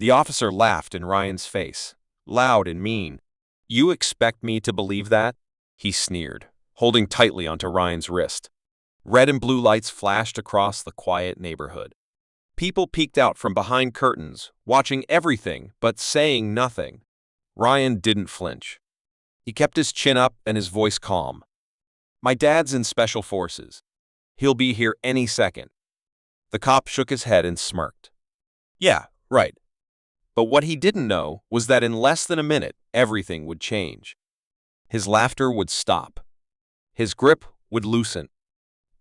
The officer laughed in Ryan's face, loud and mean. "You expect me to believe that?" he sneered, holding tightly onto Ryan's wrist. Red and blue lights flashed across the quiet neighborhood. People peeked out from behind curtains, watching everything but saying nothing. Ryan didn't flinch. He kept his chin up and his voice calm. "My dad's in Special Forces. He'll be here any second." The cop shook his head and smirked. "Yeah, right." But what he didn't know was that in less than a minute, everything would change. His laughter would stop. His grip would loosen.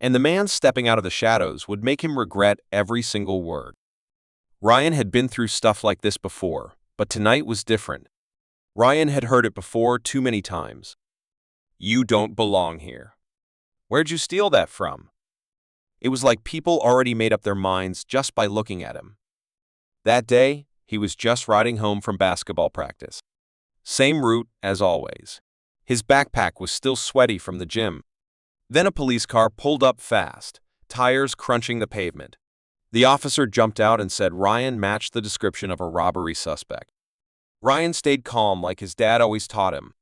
And the man stepping out of the shadows would make him regret every single word. Ryan had been through stuff like this before, but tonight was different. Ryan had heard it before too many times. "You don't belong here." "Where'd you steal that from?" It was like people already made up their minds just by looking at him. That day, he was just riding home from basketball practice. Same route as always. His backpack was still sweaty from the gym. Then a police car pulled up fast, tires crunching the pavement. The officer jumped out and said Ryan matched the description of a robbery suspect. Ryan stayed calm like his dad always taught him.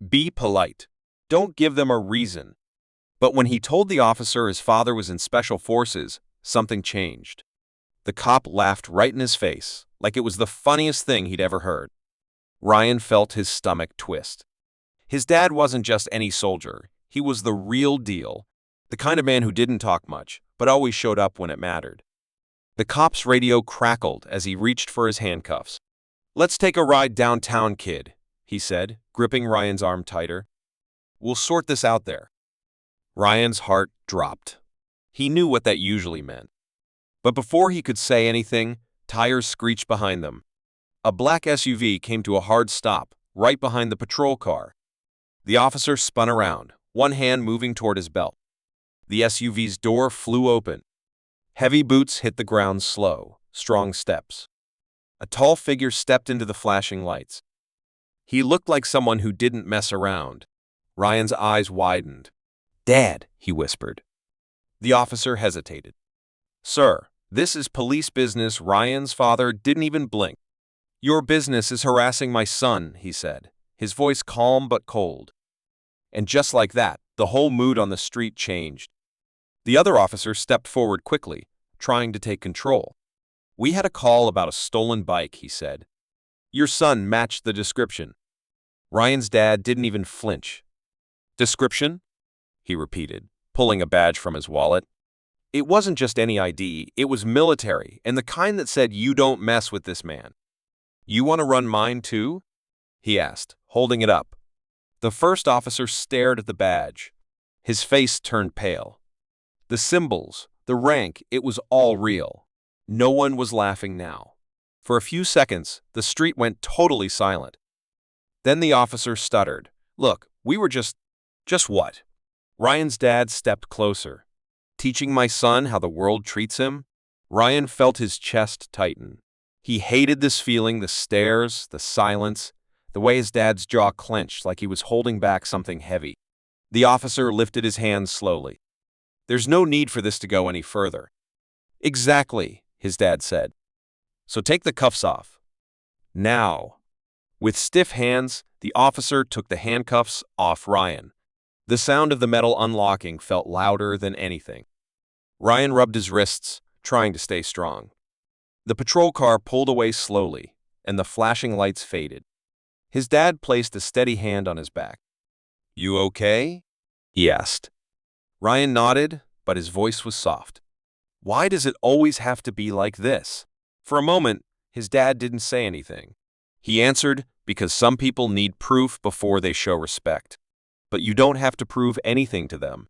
Be polite. Don't give them a reason. But when he told the officer his father was in Special Forces, something changed. The cop laughed right in his face, like it was the funniest thing he'd ever heard. Ryan felt his stomach twist. His dad wasn't just any soldier. He was the real deal, the kind of man who didn't talk much, but always showed up when it mattered. The cop's radio crackled as he reached for his handcuffs. "Let's take a ride downtown, kid," he said, gripping Ryan's arm tighter. "We'll sort this out there." Ryan's heart dropped. He knew what that usually meant. But before he could say anything, tires screeched behind them. A black SUV came to a hard stop, right behind the patrol car. The officer spun around, one hand moving toward his belt. The SUV's door flew open. Heavy boots hit the ground slow, strong steps. A tall figure stepped into the flashing lights. He looked like someone who didn't mess around. Ryan's eyes widened. "Dad," he whispered. The officer hesitated. "Sir, this is police business." Ryan's father didn't even blink. "Your business is harassing my son," he said, his voice calm but cold. And just like that, the whole mood on the street changed. The other officer stepped forward quickly, trying to take control. "We had a call about a stolen bike," he said. "Your son matched the description." Ryan's dad didn't even flinch. "Description?" he repeated, pulling a badge from his wallet. It wasn't just any ID, it was military, and the kind that said, "You don't mess with this man." "You want to run mine too?" he asked, holding it up. The first officer stared at the badge. His face turned pale. The symbols, the rank, it was all real. No one was laughing now. For a few seconds, the street went totally silent. Then the officer stuttered. "Look, we were just what?" Ryan's dad stepped closer. "Teaching my son how the world treats him?" Ryan felt his chest tighten. He hated this feeling, the stares, the silence, the way his dad's jaw clenched like he was holding back something heavy. The officer lifted his hands slowly. "There's no need for this to go any further." "Exactly," his dad said. "So take the cuffs off." Now. With stiff hands, the officer took the handcuffs off Ryan. The sound of the metal unlocking felt louder than anything. Ryan rubbed his wrists, trying to stay strong. The patrol car pulled away slowly, and the flashing lights faded. His dad placed a steady hand on his back. "You okay?" he asked. Ryan nodded, but his voice was soft. "Why does it always have to be like this?" For a moment, his dad didn't say anything. He answered, "Because some people need proof before they show respect. But you don't have to prove anything to them."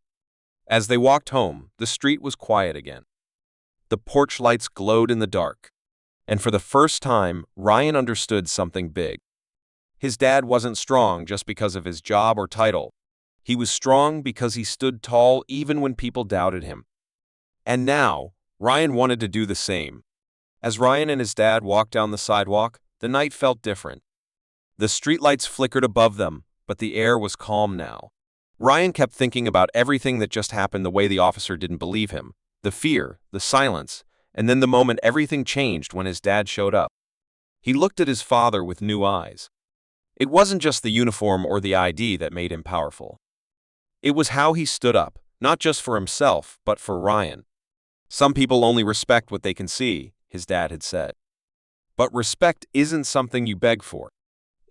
As they walked home, the street was quiet again. The porch lights glowed in the dark. And for the first time, Ryan understood something big. His dad wasn't strong just because of his job or title. He was strong because he stood tall even when people doubted him. And now, Ryan wanted to do the same. As Ryan and his dad walked down the sidewalk, the night felt different. The streetlights flickered above them, but the air was calm now. Ryan kept thinking about everything that just happened, the way the officer didn't believe him, the fear, the silence, and then the moment everything changed when his dad showed up. He looked at his father with new eyes. It wasn't just the uniform or the ID that made him powerful. It was how he stood up, not just for himself, but for Ryan. Some people only respect what they can see, his dad had said. But respect isn't something you beg for.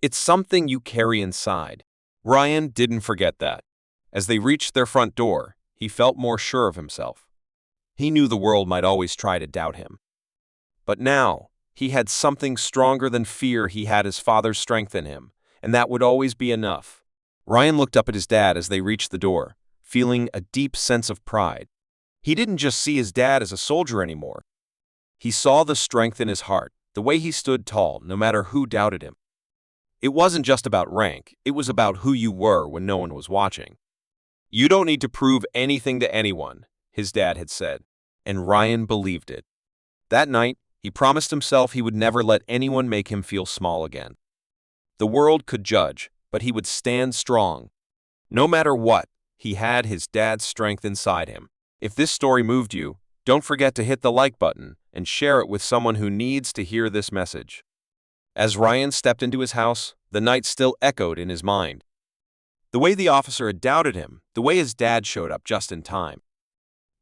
It's something you carry inside. Ryan didn't forget that. As they reached their front door, he felt more sure of himself. He knew the world might always try to doubt him. But now, he had something stronger than fear. He had his father's strength in him, and that would always be enough. Ryan looked up at his dad as they reached the door, feeling a deep sense of pride. He didn't just see his dad as a soldier anymore. He saw the strength in his heart, the way he stood tall, no matter who doubted him. It wasn't just about rank, it was about who you were when no one was watching. You don't need to prove anything to anyone, his dad had said, and Ryan believed it. That night, he promised himself he would never let anyone make him feel small again. The world could judge, but he would stand strong. No matter what, he had his dad's strength inside him. If this story moved you, don't forget to hit the like button and share it with someone who needs to hear this message. As Ryan stepped into his house, the night still echoed in his mind. The way the officer had doubted him, the way his dad showed up just in time.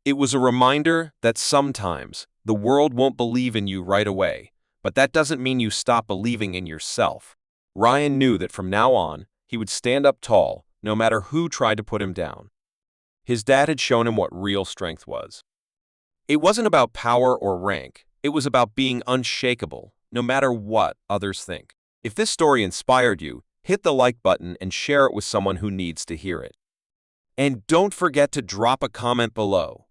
It was a reminder that sometimes the world won't believe in you right away, but that doesn't mean you stop believing in yourself. Ryan knew that from now on, he would stand up tall, no matter who tried to put him down. His dad had shown him what real strength was. It wasn't about power or rank, it was about being unshakable, no matter what others think. If this story inspired you, hit the like button and share it with someone who needs to hear it. And don't forget to drop a comment below.